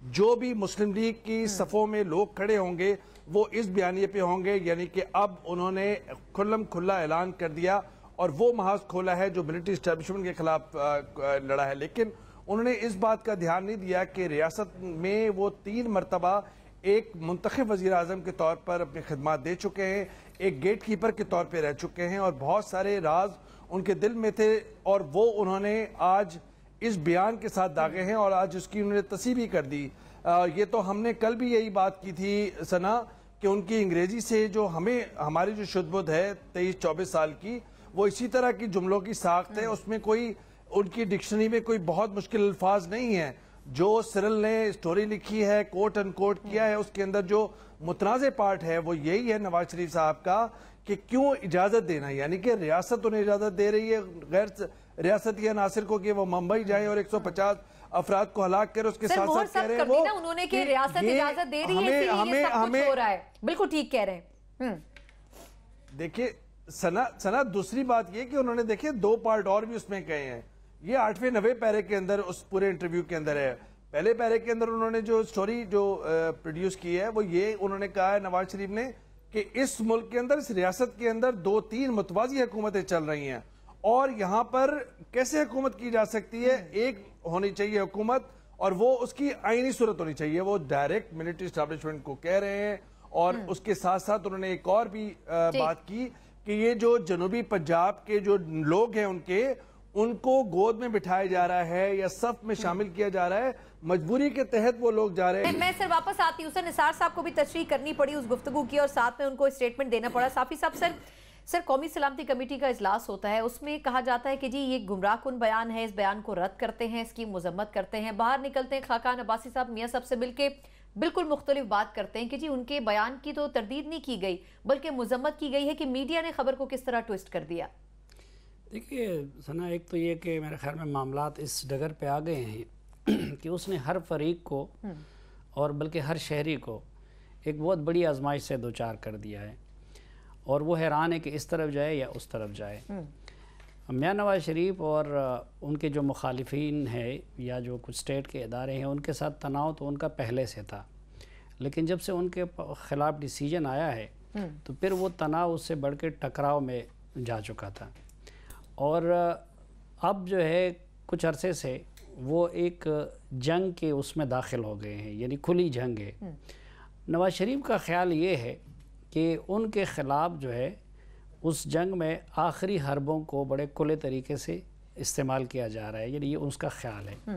جو بھی مسلم لیگ کی صفوں میں لوگ کھڑے ہوں گے وہ اس بیانیے پہ ہوں گے، یعنی کہ اب انہوں نے کھلم کھلا اعلان کر دیا اور وہ محاذ کھولا ہے جو ملٹری اسٹیبلشمنٹ کے خلاف لڑا ہے، لیکن انہوں نے اس بات کا دھیان نہیں دیا کہ ریاست میں وہ 3 مرتبہ ایک منتخب وزیر اعظم کے طور پر اپنی خدمات دے چکے ہیں، ایک گیٹ کیپر کے طور پہ رہ چکے ہیں، اور بہت سارے راز ان کے دل میں تھے اور وہ انہوں نے آج اس بیان کے ساتھ داغے ہیں اور آج اس کی انہوں نے تصحیح بھی کر دی۔ یہ تو ہم نے کل بھی یہی بات کی تھی سنا کہ ان کی انگریزی سے جو ہماری جو شد بدھ ہے 23-24 سال کی، وہ اسی طرح کی جملوں کی ساخت ہے، اس میں کوئی ان کی ڈکشنری میں کوئی بہت مشکل الفاظ نہیں ہیں۔ جو سرل نے سٹوری لکھی ہے، کوٹ ان کوٹ کیا ہے، اس کے اندر جو متنازع پارٹ ہے وہ یہی ہے نواز شریف صاحب کا کہ کیوں اجازت دینا، یعنی کہ ریاست انہیں اجازت دے رہی ہے غیر ریاستی عناصر کو کہ وہ ممبئی جائیں اور 150 افراد کو ہلاک کر، اس کے ساتھ ساتھ کہہ رہے ہیں وہ انہوں نے کہ ریاست اجازت دے رہی ہے، اسی لیے یہ سب کچھ ہو رہا ہے۔ بالکل ٹھیک کہہ رہے ہیں۔ دیکھیے سنا دوسری بات یہ کہ انہوں نے دیکھیں 2 پارٹ اور بھی اس میں کہے ہیں، یہ 8ویں 9ویں پیرے کے اندر اس پورے انٹرویو کے اندر ہے۔ پہلے پیرے کے اندر انہوں نے جو سٹوری جو پروڈیوس کی ہے وہ یہ انہوں نے کہا ہے نواز شریف نے کہ اس ملک کے اندر، اس ریاست کے اندر 2-3 متوازی حکومتیں چل رہی ہیں اور یہاں پر کیسے حکومت کی جا سکتی ہے، ایک ہونی چاہیے حکومت اور وہ اس کی آئینی صورت ہونی چاہیے، وہ ڈائریکٹ ملٹری اسٹیبلشمنٹ کو کہہ رہے ہیں۔ اور اس کے ساتھ ساتھ انہوں نے ایک اور بھی بات کی کہ یہ جو جنوبی پنجاب کے جو لوگ ہیں ان کو گود میں بٹھایا جا رہا ہے یا صف میں شامل کیا جا رہا ہے، مجبوری کے تحت وہ لوگ جا رہے ہیں۔ میں سر واپس آتی ہوں، سر نثار صاحب کو بھی تشریح کرنی پڑی اس گفتگو کی اور ساتھ میں ان کو اسٹیٹمنٹ دینا پڑا۔ صافی صاحب، سر قومی سلامتی کمیٹی کا اجلاس ہوتا ہے، اس میں کہا جاتا ہے کہ جی یہ گمراہ کن بیان ہے، اس بیان کو رد کرتے ہیں، اس کی مذمت کرتے ہیں، باہر نکلتے ہیں خاقان عباسی صاحب میاں صاحب سے مل کے بالکل مختلف بات کرتے ہیں کہ جی ان کے بیان کی تو تردید نہیں کی گئی بلکہ مذمت کی گئی ہے کہ میڈیا نے خبر کو کس طرح ٹویسٹ کر دیا۔ دیکھیے ثنا، ایک تو یہ کہ میرے خیال میں معاملات اس ڈگر پہ آ گئے ہیں کہ اس نے ہر فریق کو اور بلکہ ہر شہری کو ایک بہت بڑی آزمائش سے دوچار کر دیا ہے اور وہ حیران ہے کہ اس طرف جائے یا اس طرف جائے۔ میاں نواز شریف اور ان کے جو مخالفین ہیں یا جو کچھ اسٹیٹ کے ادارے ہیں ان کے ساتھ تناؤ تو ان کا پہلے سے تھا، لیکن جب سے ان کے خلاف ڈیسیجن آیا ہے تو پھر وہ تناؤ اس سے بڑھ کے ٹکراؤ میں جا چکا تھا، اور اب جو ہے کچھ عرصے سے وہ ایک جنگ کے اس میں داخل ہو گئے ہیں، یعنی کھلی جنگ ہے۔ نواز شریف کا خیال یہ ہے کہ ان کے خلاف جو ہے اس جنگ میں آخری حربوں کو بڑے کھلے طریقے سے استعمال کیا جا رہا ہے، یعنی یہ اس کا خیال ہے۔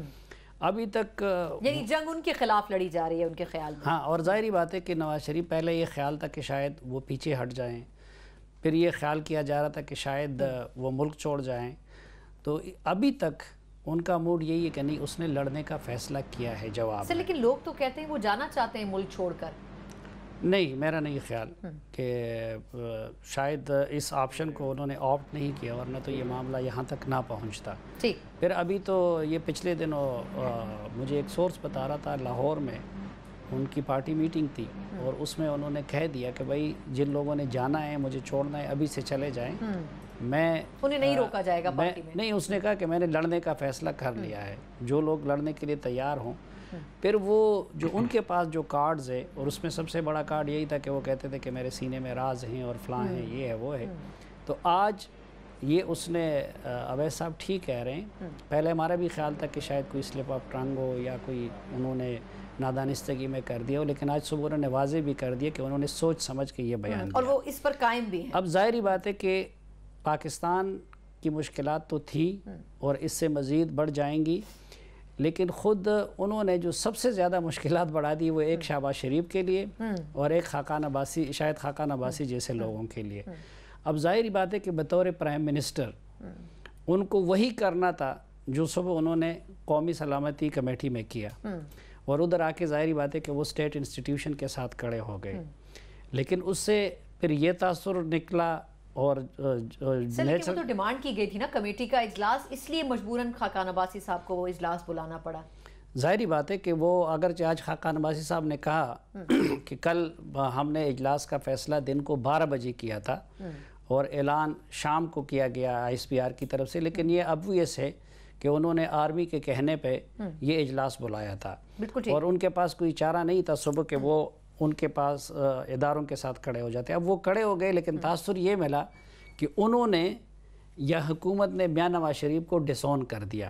ابھی تک یعنی جنگ ان کے خلاف لڑی جا رہی ہے ان کے خیال میں۔ ہاں، اور ظاہری بات ہے کہ نواز شریف پہلے یہ خیال تھا کہ شاید وہ پیچھے ہٹ جائیں، پھر یہ خیال کیا جا رہا تھا کہ شاید وہ ملک چھوڑ جائیں، تو ابھی تک ان کا موڈ یہی ہے کہ نہیں، اس نے لڑنے کا فیصلہ کیا ہے جواب سر لیکن لوگ تو کہتے ہیں وہ جانا چاہتے ہیں ملک چھوڑ کر۔ نہیں، میرا نہیں خیال کہ شاید اس آپشن کو انہوں نے آپٹ نہیں کیا ورنہ تو یہ معاملہ یہاں تک نہ پہنچتا۔ پھر ابھی تو یہ پچھلے دنوں مجھے ایک سورس بتا رہا تھا لاہور میں ان کی پارٹی میٹنگ تھی اور اس میں انہوں نے کہہ دیا کہ بھائی جن لوگوں نے جانا ہے، مجھے چھوڑنا ہے، ابھی سے چلے جائیں، میں انہیں نہیں روکا جائے گا پارٹی میں۔ نہیں، اس نے کہا کہ میں نے لڑنے کا فیصلہ کر لیا ہے، جو لوگ لڑنے کے لیے تیار ہوں۔ پھر وہ جو ان کے پاس جو کارڈز ہے، اور اس میں سب سے بڑا کارڈ یہی تھا کہ وہ کہتے تھے کہ میرے سینے میں راز ہیں اور فلاں ہیں، یہ ہے وہ ہے، تو آج یہ اس نے اویس صاحب ٹھیک کہہ رہے ہیں۔ پہلے ہمارا بھی خیال تھا کہ شاید کوئی سلپ آف ٹنگ ہو یا کوئی انہوں نے نادانستگی میں کر دیا ہو، لیکن آج صبح انہوں نے واضح بھی کر دیا کہ انہوں نے سوچ سمجھ کے یہ بیان دیا، اور وہ اس پر قائم بھی ہیں۔ اب ظاہری بات ہے کہ پاکستان کی مشکلات تو تھی اور اس سے مزید بڑھ جائیں گی، لیکن خود انہوں نے جو سب سے زیادہ مشکلات بڑھا دی وہ ایک شہباز شریف کے لیے اور ایک خاقان عباسی، شاید خاقان عباسی جیسے لوگوں کے لیے۔ اب ظاہری بات ہے کہ بطور پرائم منسٹر ان کو وہی کرنا تھا جو صبح انہوں نے قومی سلامتی کمیٹی میں کیا، اور ادھر آ کے ظاہری بات ہے کہ وہ اسٹیٹ انسٹیٹیوشن کے ساتھ کھڑے ہو گئے، لیکن اس سے پھر یہ تاثر نکلا اور لیکن وہ تو ڈیمانڈ کی گئی تھی نا کمیٹی کا اجلاس، اس لیے مجبوراً خاقان عباسی صاحب کو وہ اجلاس بلانا پڑا۔ ظاہری بات ہے کہ وہ اگرچہ آج خاقان عباسی صاحب نے کہا کہ کل ہم نے اجلاس کا فیصلہ دن کو 12 بجے کیا تھا اور اعلان شام کو کیا گیا ISPR کی طرف سے، لیکن یہ obvious ہے کہ انہوں نے آرمی کے کہنے پہ یہ اجلاس بلایا تھا اور ان کے پاس کوئی چارہ نہیں تھا صبح کہ وہ ان کے پاس اداروں کے ساتھ کھڑے ہو جاتے. اب وہ کھڑے ہو گئے لیکن تاثر یہ ملا کہ انہوں نے یا حکومت نے میاں نواز شریف کو ڈسون کر دیا,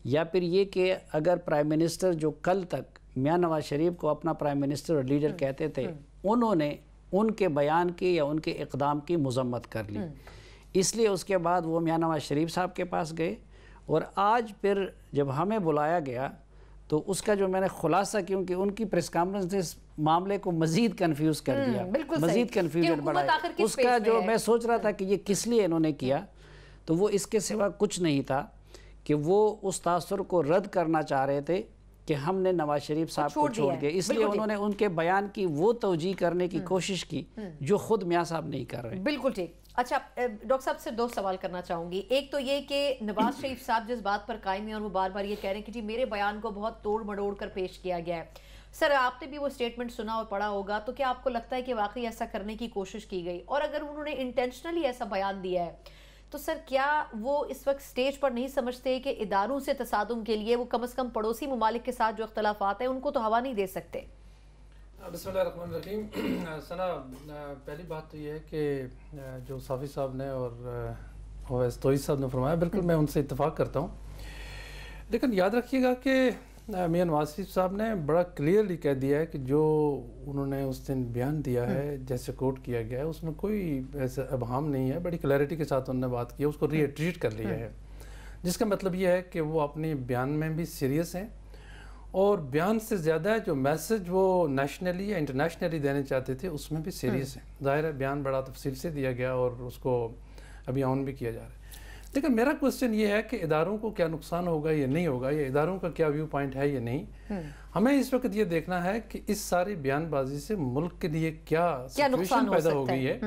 یا پھر یہ کہ اگر پرائم منسٹر جو کل تک میاں نواز شریف کو اپنا پرائم منسٹر اور لیڈر کہتے تھے, انہوں نے ان کے بیان کی یا ان کے اقدام کی مذمت کر لی. اس لیے اس کے بعد وہ میاں نواز شریف صاحب کے پاس گئے, اور آج پھر جب ہمیں بلایا گیا تو اس کا جو میں نے خلاصہ, کیونکہ ان کی پریس کانفرنس نے اس معاملے کو مزید کنفیوز کر دیا, مزید کنفیوژن بڑھایا. اس کا جو میں سوچ رہا تھا کہ یہ کس لیے انہوں نے کیا, تو وہ اس کے سوا کچھ نہیں تھا کہ وہ اس تاثر کو رد کرنا چاہ رہے تھے کہ ہم نے نواز شریف صاحب کو چھوڑ دیا. اس لیے انہوں نے ان کے بیان کی وہ توجیہ کرنے کی کوشش کی جو خود میاں صاحب نہیں کر رہے. بالکل ٹھیک. اچھا ڈاکٹر صاحب سے 2 سوال کرنا چاہوں گی. ایک تو یہ کہ نواز شریف صاحب جس بات پر قائم ہیں اور وہ بار بار یہ کہہ رہے ہیں کہ جی میرے بیان کو بہت توڑ مڑوڑ کر پیش کیا گیا ہے. سر آپ نے بھی وہ سٹیٹمنٹ سنا اور پڑھا ہوگا, تو کیا آپ کو لگتا ہے کہ واقعی ایسا کرنے کی کوشش کی گئی؟ اور اگر انہوں نے انٹینشنلی ایسا بیان دیا ہے تو سر کیا وہ اس وقت سٹیج پر نہیں سمجھتے کہ اداروں سے تصادم کے لیے وہ کم از کم پڑوسی ممالک کے ساتھ جو اختلافات ہیں ان کو تو ہوا نہیں دے سکتے؟ بسم اللہ الرحمن الرحیم. ثنا, پہلی بات تو یہ ہے کہ جو صافی صاحب نے اور اویس توئی صاحب نے فرمایا بالکل میں ان سے اتفاق کرتا ہوں, لیکن یاد رکھیے گا کہ میاں نواز شریف صاحب نے بڑا کلیئرلی کہہ دیا ہے کہ جو انہوں نے اس دن بیان دیا ہے جیسے کوٹ کیا گیا ہے اس میں کوئی ایسا ابہام نہیں ہے. بڑی کلیئرٹی کے ساتھ انہوں نے بات کی ہے, اس کو ری ایٹریٹ کر لیا ہے, جس کا مطلب یہ ہے کہ وہ اپنے بیان میں بھی سیریس ہیں, اور بیان سے زیادہ جو میسج وہ نیشنلی یا انٹرنیشنلی دینے چاہتے تھے اس میں بھی سیریس ہیں. ظاہر ہے بیان بڑا تفصیل سے دیا گیا اور اس کو ابھی آن بھی کیا جا رہا ہے. لیکن میرا کوسچن یہ ہے کہ اداروں کو کیا نقصان ہوگا یا نہیں ہوگا, یا اداروں کا کیا ویو پوائنٹ ہے یا نہیں. ہمیں اس وقت یہ دیکھنا ہے کہ اس ساری بیان بازی سے ملک کے لیے کیا سچویشن پیدا ہو گئی ہے.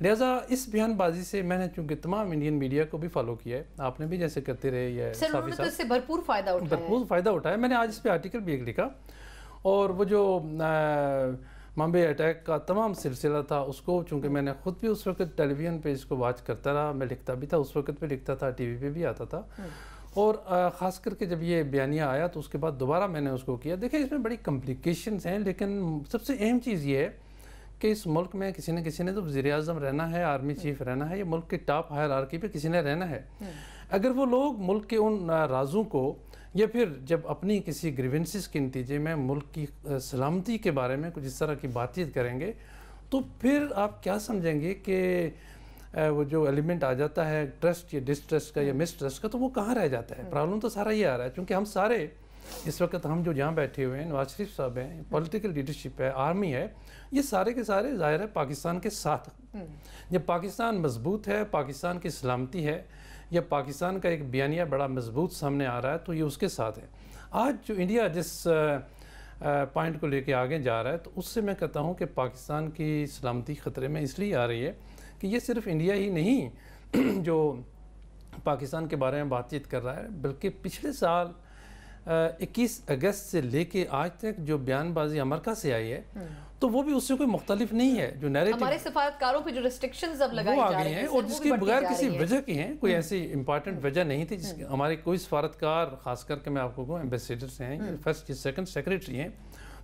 لہٰذا اس بیان بازی سے میں نے چونکہ تمام انڈین میڈیا کو بھی فالو کیا ہے, آپ نے بھی جیسے کرتے رہے, یا صافی صاحب اس سے بھرپور فائدہ اٹھایا. میں نے آج اس پہ آرٹیکل بھی ایک لکھا, اور وہ جو ممبئی اٹیک کا تمام سلسلہ تھا اس کو چونکہ میں نے خود بھی اس وقت ٹیلی ویژن پہ اس کو واچ کرتا رہا, میں لکھتا بھی تھا, اس وقت پہ لکھتا تھا, ٹی وی پہ بھی آتا تھا, اور خاص کر کے جب یہ بیانیہ آیا تو اس کے بعد دوبارہ میں نے اس کو کیا. دیکھیں اس میں بڑی کمپلیکیشنز ہیں, لیکن سب سے اہم چیز یہ ہے کہ اس ملک میں کسی نہ تو وزیر اعظم رہنا ہے, آرمی چیف رہنا ہے, یا ملک کے ٹاپ ہائرارکی پہ کسی نے رہنا ہے. اگر وہ لوگ ملک کے ان رازوں کو یا پھر جب اپنی کسی گریونسز کے نتیجے میں ملک کی سلامتی کے بارے میں کچھ اس طرح کی بات چیت کریں گے, تو پھر آپ کیا سمجھیں گے کہ وہ جو ایلیمنٹ آ جاتا ہے ٹرسٹ یا ڈسٹرسٹ کا یا مس ٹرسٹ کا, تو وہ کہاں رہ جاتا ہے؟ پرابلم تو سارا یہ آ رہا ہے چونکہ ہم سارے اس وقت ہم جو جہاں بیٹھے ہوئے ہیں, نواز شریف صاحب ہیں, پولیٹیکل لیڈرشپ ہے, آرمی ہے, یہ سارے کے سارے ظاہر ہے پاکستان کے ساتھ. جب پاکستان مضبوط ہے, پاکستان کی سلامتی ہے, یا پاکستان کا ایک بیانیہ بڑا مضبوط سامنے آ رہا ہے, تو یہ اس کے ساتھ ہے. آج جو انڈیا جس پوائنٹ کو لے کے آگے جا رہا ہے, تو اس سے میں کہتا ہوں کہ پاکستان کی سلامتی خطرے میں اس لیے آ رہی ہے کہ یہ صرف انڈیا ہی نہیں جو پاکستان کے بارے میں بات چیت کر رہا ہے, بلکہ پچھلے سال 21 اگست سے لے کے آج تک جو بیان بازی امریکہ سے آئی ہے, تو وہ بھی اس سے کوئی مختلف نہیں ہے. جو نیریٹو ہمارے سفارتکاروں پہ جو ریسٹرکشنز اب لگائی جا رہی ہیں اور جس کی بغیر کسی وجہ کی ہیں, کوئی ایسی امپارٹنٹ وجہ نہیں تھی, جس ہمارے کوئی سفارتکار, خاص کر کے میں آپ کو کہوں ایمبیسیڈرز ہیں, فرسٹ یا سیکنڈ سیکریٹری ہیں,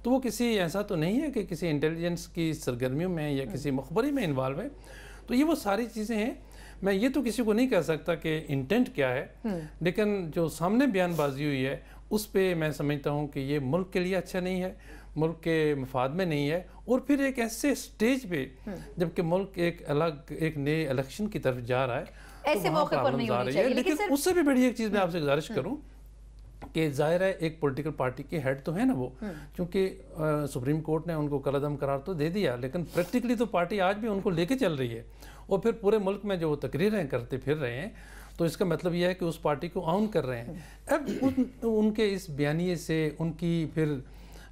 تو وہ کسی ایسا تو نہیں ہے کہ کسی انٹیلیجنس کی سرگرمیوں میں یا کسی مخبری میں انوالو ہے. تو یہ وہ ساری چیزیں ہیں. میں یہ تو کسی کو نہیں کہہ سکتا کہ انٹینٹ کیا ہے, لیکن جو سامنے بیان بازی ہوئی ہے اس پہ میں سمجھتا ہوں کہ یہ ملک کے لیے اچھا نہیں ہے, ملک کے مفاد میں نہیں ہے, اور پھر ایک ایسے سٹیج پہ جبکہ ملک ایک نئے الیکشن کی طرف جا رہا ہے, ایسے موقع پر نہیں ہونی چاہیے. لیکن اس سے بھی بڑی ایک چیز میں آپ سے گزارش کروں کہ ظاہر ہے ایک پولیٹیکل پارٹی کے ہیڈ تو ہے نا وہ, چونکہ سپریم کورٹ نے ان کو کالعدم قرار تو دے دیا, لیکن پریکٹیکلی تو پارٹی آج بھی ان کو لے کے چل رہی ہے, اور پھر پورے ملک میں جو وہ تقریریں کرتے پھر رہے ہیں, تو اس کا مطلب یہ ہے کہ اس پارٹی کو آؤن کر رہے ہیں. اب ان کے اس بیانیے سے, ان کی پھر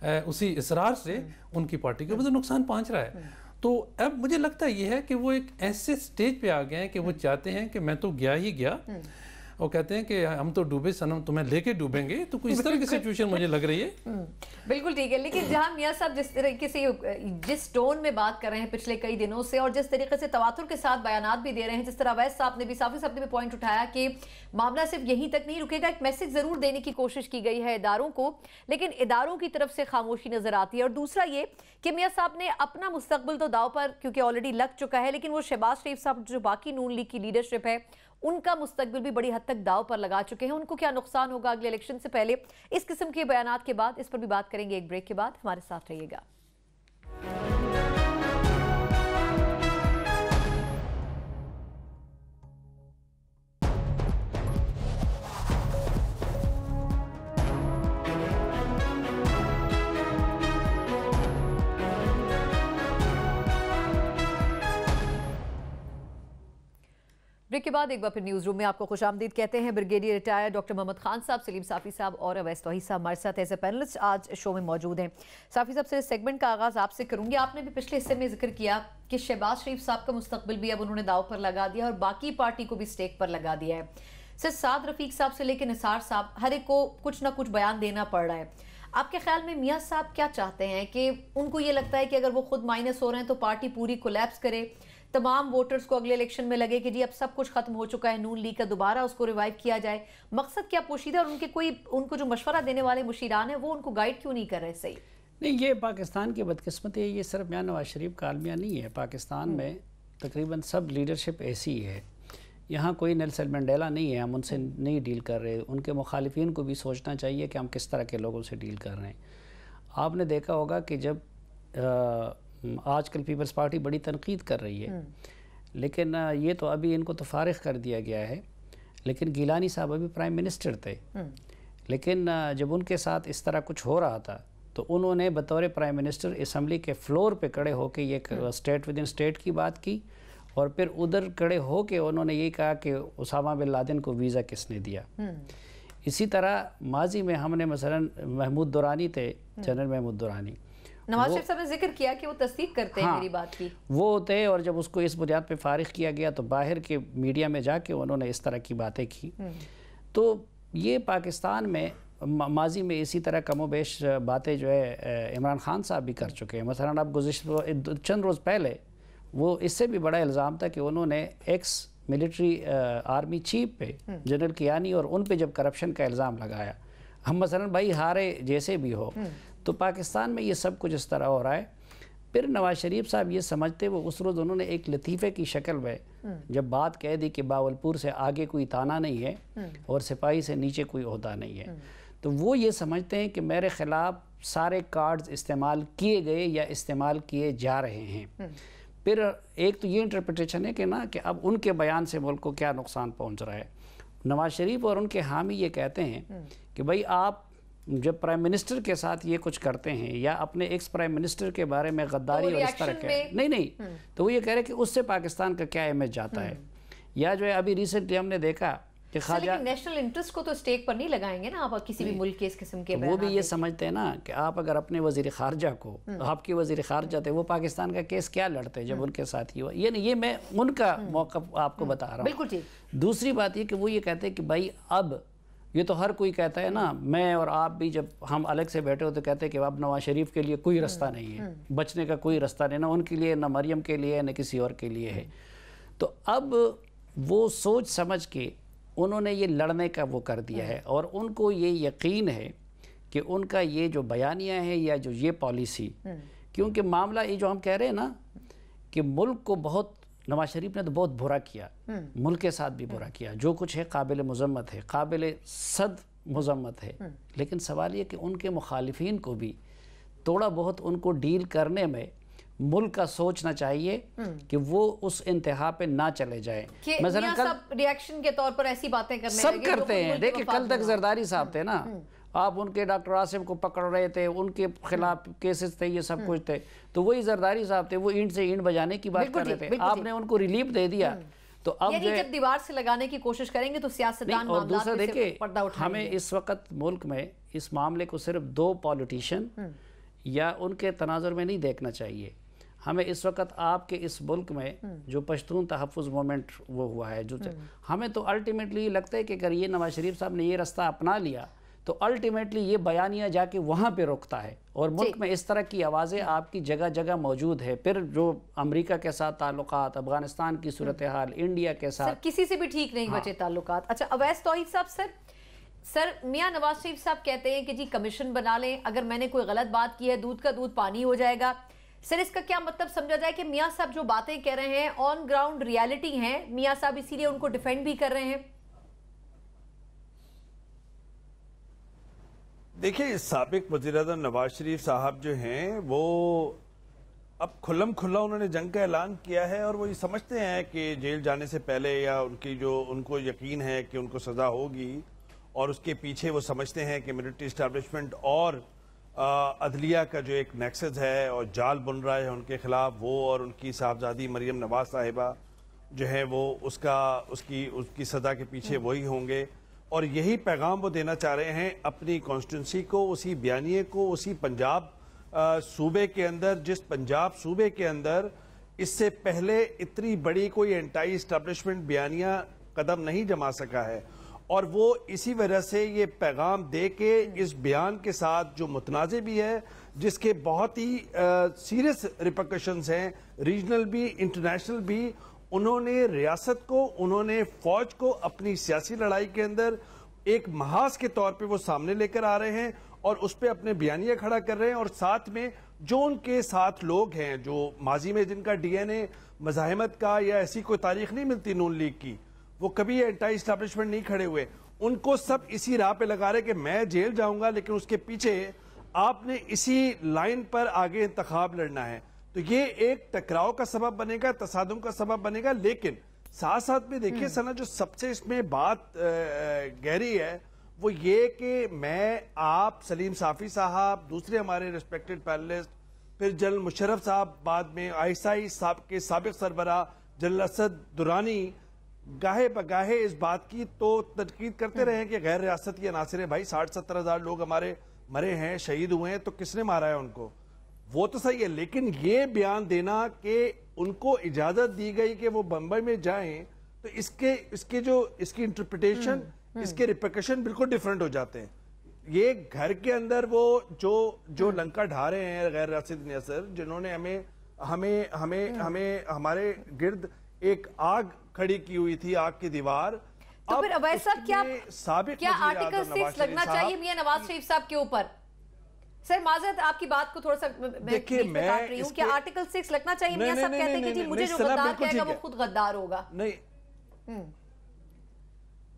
اسی اصرار سے ان کی پارٹی کو بھی نقصان پہنچ رہا ہے. تو اب مجھے لگتا یہ ہے کہ وہ ایک ایسے سٹیج پہ آ گئے ہیں کہ وہ چاہتے ہیں کہ میں تو گیا ہی گیا, وہ کہتے ہیں کہ ہم تو ڈوبے صنم تمہیں لے کے ڈوبیں گے، تو کوئی اس طرح کی سچویشن مجھے لگ رہی ہے۔ بالکل ٹھیک ہے، لیکن جہاں میاں صاحب جس طریقے سے جس ٹون میں بات کر رہے ہیں پچھلے کئی دنوں سے، اور جس طریقے سے تواتر کے ساتھ بیانات بھی دے رہے ہیں، جس طرح ویس صاحب نے بھی، صافی صاحب نے بھی پوائنٹ اٹھایا کہ معاملہ صرف یہیں تک نہیں رکے گا، ایک میسج ضرور دینے کی کوشش کی گئی ہے اداروں کو، لیکن اداروں کی طرف سے خاموشی نظر آتی ہے۔ اور دوسرا یہ کہ میاں صاحب نے اپنا مستقبل تو داؤ پر کیونکہ آلریڈی لگ چکا ہے، لیکن وہ شہباز شریف صاحب جو باقی نون لیگ کی لیڈرشپ ہے ان کا مستقبل بھی بڑی حد تک داؤ پر لگا چکے ہیں۔ ان کو کیا نقصان ہوگا اگلے الیکشن سے پہلے، اس قسم کے بیانات کے بعد اس پر بھی بات کریں گے ایک بریک کے بعد، ہمارے ساتھ رہیے گا۔ بریک کے بعد ایک بار پھر نیوز روم میں آپ کو خوش آمدید کہتے ہیں۔ Brigadier retire doctor Muhammad Khan صاحب، سلیم صافی صاحب اور اویس توحید صاحب ہمارے ساتھ ایز اے پینلسٹ آج شو میں موجود ہیں۔ صافی صاحب سے سیگمنٹ کا آغاز آپ سے کروں گی۔ آپ نے بھی پچھلے حصے میں ذکر کیا کہ شہباز شریف صاحب کا مستقبل بھی اب انہوں نے داؤ پر لگا دیا اور باقی پارٹی کو بھی سٹیک پر لگا دیا ہے۔ سر سعد رفیق صاحب سے لے کے نثار صاحب، ہر ایک کو کچھ نہ کچھ بیان دینا پڑ رہا ہے۔ آپ کے خیال میں میاں صاحب کیا چاہتے ہیں؟ کہ ان کو یہ لگتا ہے کہ اگر وہ خود مائنس ہو رہے ہیں تو پارٹی پوری کولیپس کرے، تمام ووٹرز کو اگلے الیکشن میں لگے کہ جی اب سب کچھ ختم ہو چکا ہے، نون لیگ کا دوبارہ اس کو ریوائیو کیا جائے؟ مقصد کیا پوشیدہ، اور ان کو جو مشورہ دینے والے مشیران ہیں وہ ان کو گائیڈ کیوں نہیں کر رہے صحیح؟ نہیں، یہ پاکستان کی بدقسمتی ہے، یہ صرف میاں نواز شریف کا عالمیہ نہیں ہے، پاکستان میں تقریباً سب لیڈرشپ ایسی ہے۔ یہاں کوئی نیلسن منڈیلا نہیں ہے، ہم ان سے نہیں ڈیل کر رہے۔ ان کے مخالفین کو بھی سوچنا چاہیے کہ ہم کس طرح کے لوگوں سے ڈیل کر رہے ہیں۔ آپ نے دیکھا ہوگا کہ جب آج کل پیپلز پارٹی بڑی تنقید کر رہی ہے، لیکن یہ تو ابھی ان کو تو فارغ کر دیا گیا ہے، لیکن گیلانی صاحب ابھی پرائم منسٹر تھے، لیکن جب ان کے ساتھ اس طرح کچھ ہو رہا تھا تو انہوں نے بطور پرائم منسٹر اسمبلی کے فلور پہ کھڑے ہو کے یہ اسٹیٹ ود ان اسٹیٹ کی بات کی، اور پھر ادھر کھڑے ہو کے انہوں نے یہ کہا کہ اسامہ بن لادن کو ویزا کس نے دیا۔ اسی طرح ماضی میں ہم نے مثلا محمود دورانی تھے، جنرل محمود دورانی، نواز شریف صاحب نے ذکر کیا کہ وہ تصدیق کرتے ہیں میری بات کی، وہ تھے، اور جب اس کو اس بنیاد پہ فارغ کیا گیا تو باہر کے میڈیا میں جا کے انہوں نے اس طرح کی باتیں کی۔ تو یہ پاکستان میں ماضی میں اسی طرح کم و بیش باتیں جو ہے عمران خان صاحب بھی کر چکے ہیں۔ مثلا اب گزشتہ چند روز پہلے وہ اس سے بھی بڑا الزام تھا کہ انہوں نے ایکس ملٹری آرمی چیف پہ جنرل کیانی اور ان پہ جب کرپشن کا الزام لگایا، ہم مثلا بھائی ہارے جیسے بھی ہو، تو پاکستان میں یہ سب کچھ اس طرح ہو رہا ہے۔ پھر نواز شریف صاحب یہ سمجھتے وہ اس روز انہوں نے ایک لطیفے کی شکل میں جب بات کہہ دی کہ باولپور سے آگے کوئی تانا نہیں ہے اور سپاہی سے نیچے کوئی عہدہ نہیں ہے، تو وہ یہ سمجھتے ہیں کہ میرے خلاف سارے کارڈز استعمال کیے گئے یا استعمال کیے جا رہے ہیں۔ پھر ایک تو یہ انٹرپریٹیشن ہے کہ نا کہ اب ان کے بیان سے ملک کو کیا نقصان پہنچ رہا ہے۔ نواز شریف اور ان کے حامی یہ کہتے ہیں کہ بھائی آپ جب پرائم منسٹر کے ساتھ یہ کچھ کرتے ہیں یا اپنے ایکس پرائم منسٹر کے بارے میں غداری اور اس طرح کے نہیں تو وہ یہ کہہ رہے کہ اس سے پاکستان کا کیا امیج جاتا ہے۔ یا جو ہے ابھی ریسنٹلی ہم نے دیکھا کہ خواجہ نیشنل انٹرسٹ کو تو اسٹیک پر نہیں لگائیں گے نا آپ کسی بھی ملک کے اس قسم کے وہ بھی یہ سمجھتے ہیں نا کہ آپ اگر اپنے وزیر خارجہ کو، آپ کے وزیر خارجہ تھے، وہ پاکستان کا کیس کیا لڑتے جب ان کے ساتھ ہی ہوا، یہ میں ان کا موقف آپ کو بتا رہا ہوں۔ بالکل ٹھیک۔ دوسری بات یہ کہ وہ یہ کہتے ہیں کہ بھائی اب یہ تو ہر کوئی کہتا ہے نا، میں اور آپ بھی جب ہم الگ سے بیٹھے ہو تو کہتے ہیں کہ اب نواز شریف کے لیے کوئی رستہ نہیں ہے، بچنے کا کوئی رستہ نہیں، نہ ان کے لیے، نہ مریم کے لیے، نہ کسی اور کے لیے ہے۔ تو اب وہ سوچ سمجھ کے انہوں نے یہ لڑنے کا وہ کر دیا ہے، اور ان کو یہ یقین ہے کہ ان کا یہ جو بیانیہ ہے یا جو یہ پالیسی، کیونکہ معاملہ یہ جو ہم کہہ رہے ہیں نا کہ ملک کو بہت، نواز شریف نے تو بہت برا کیا، ملک کے ساتھ بھی برا کیا، جو کچھ ہے قابل مذمت ہے، قابل صد مذمت ہے، لیکن سوال یہ کہ ان کے مخالفین کو بھی تھوڑا بہت ان کو ڈیل کرنے میں ملک کا سوچنا چاہیے کہ وہ اس انتہا پہ نہ چلے جائیں۔ مثلا سب ریاکشن کے طور پر ایسی باتیں کرنے سب کرتے ہیں، دیکھیں کل تک زرداری صاحب تھے نا، آپ ان کے ڈاکٹر عاصم کو پکڑ رہے تھے، ان کے خلاف کیسز تھے، یہ سب کچھ تھے، تو وہی زرداری صاحب تھے، وہ اینٹ سے اینٹ بجانے کی بات کر رہے تھے، آپ نے ان کو ریلیف دے دیا۔ تو اب یعنی جب دیوار سے لگانے کی کوشش کریں گے تو سیاستدان اور دوسرا معاملات میں سے پردہ دیکھیں، اٹھائیں گے۔ ہمیں اس وقت ملک میں اس معاملے کو صرف دو پولیٹیشین یا ان کے تناظر میں نہیں دیکھنا چاہیے، ہمیں اس وقت آپ کے اس ملک میں جو پشتون تحفظ مومنٹ وہ ہوا ہے جو ہمیں تو الٹیمیٹلی لگتا ہے کہ اگر یہ نواز شریف صاحب نے یہ رستہ اپنا لیا تو الٹیمیٹلی یہ بیانیہ جا کے وہاں پہ روکتا ہے، اور ملک میں اس طرح کی آوازیں آپ کی جگہ جگہ موجود ہے. پھر جو امریکہ کے ساتھ تعلقات، افغانستان کی صورتحال، انڈیا کے ساتھ کسی سے بھی ٹھیک نہیں بچے تعلقات. اچھا اویس توحید صاحب، سر میاں نواز شریف صاحب کہتے ہیں کہ جی کمیشن بنا لیں، اگر میں نے کوئی غلط بات کی ہے دودھ کا دودھ پانی ہو جائے گا. سر اس کا کیا مطلب سمجھا جائے کہ میاں صاحب جو باتیں کہہ رہے ہیں آن گراؤنڈ ریالٹی ہیں، میاں صاحب اسی لیے ان کو ڈیفینڈ بھی کر رہے ہیں؟ دیکھیں سابق وزیر اعظم نواز شریف صاحب جو ہیں وہ اب کھلم کھلا انہوں نے جنگ کا اعلان کیا ہے، اور وہ یہ سمجھتے ہیں کہ جیل جانے سے پہلے یا ان کو یقین ہے کہ ان کو سزا ہوگی، اور اس کے پیچھے وہ سمجھتے ہیں کہ ملٹری اسٹیبلشمنٹ اور عدلیہ کا جو ایک نیکسس ہے اور جال بن رہا ہے ان کے خلاف، وہ اور ان کی صاحبزادی مریم نواز صاحبہ جو ہے وہ اس کی سزا کے پیچھے وہی ہوں گے. اور یہی پیغام وہ دینا چاہ رہے ہیں اپنی کانسٹیٹوئنسی کو، اسی بیانیے کو، اسی پنجاب صوبے کے اندر، جس پنجاب صوبے کے اندر اس سے پہلے اتنی بڑی کوئی اینٹائی اسٹیبلشمنٹ بیانیہ قدم نہیں جما سکا ہے. اور وہ اسی وجہ سے یہ پیغام دے کے اس بیان کے ساتھ جو متنازع بھی ہے، جس کے بہت ہی سیریس ریپرکشنز ہیں، ریجنل بھی انٹرنیشنل بھی، انہوں نے ریاست کو، انہوں نے فوج کو اپنی سیاسی لڑائی کے اندر ایک محاذ کے طور پہ وہ سامنے لے کر آ رہے ہیں اور اس پہ اپنے بیانیہ کھڑا کر رہے ہیں. اور ساتھ میں جو ان کے ساتھ لوگ ہیں جو ماضی میں جن کا ڈی این اے مزاحمت کا یا ایسی کوئی تاریخ نہیں ملتی نون لیگ کی، وہ کبھی اینٹائی اسٹیبلشمنٹ نہیں کھڑے ہوئے، ان کو سب اسی راہ پہ لگا رہے کہ میں جیل جاؤں گا لیکن اس کے پیچھے آپ نے اسی لائن پر آگے انتخاب لڑنا ہے. تو یہ ایک ٹکراؤ کا سبب بنے گا، تصادم کا سبب بنے گا. لیکن ساتھ ساتھ میں دیکھیے سنا جو سب سے اس میں بات گہری ہے وہ یہ کہ میں آپ سلیم صافی صاحب، دوسرے ہمارے ریسپیکٹڈ پینلسٹ، پھر جنرل مشرف صاحب، بعد میں ISI صاحب کے سابق سربراہ جنرل اسد درانی، گاہے بگاہے اس بات کی تو تنقید کرتے رہے ہیں کہ غیر ریاستی عناصر ہیں. بھائی 60-70 ہزار لوگ ہمارے مرے ہیں، شہید ہوئے ہیں، تو کس نے مارا ہے ان کو؟ وہ تو صحیح ہے، لیکن یہ بیان دینا کہ ان کو اجازت دی گئی کہ وہ بمبئی میں جائیں، تو اس کی انٹرپریٹیشن، اس کے ریپرکشن بالکل ڈیفرنٹ ہو جاتے ہیں. یہ گھر کے اندر وہ جو لنکا ڈھا رہے ہیں غیر ریاستی عناصر، جنہوں نے ہمیں ہمارے گرد ایک آگ کھڑی کی ہوئی تھی، آگ کی دیوار. تو پھر اویس صاحب کیا آرٹیکل 6 لگنا چاہیے میاں نواز شریف صاحب کے اوپر؟ سر معذرت آپ کی بات کو تھوڑا سا میں کاٹ رہی ہوں، کیا آرٹیکل 6 لگنا چاہیے؟ میاں صاحب کہتے ہیں کہ جی مجھے جو غدار کہے گا وہ خود غدار ہوگا. نہیں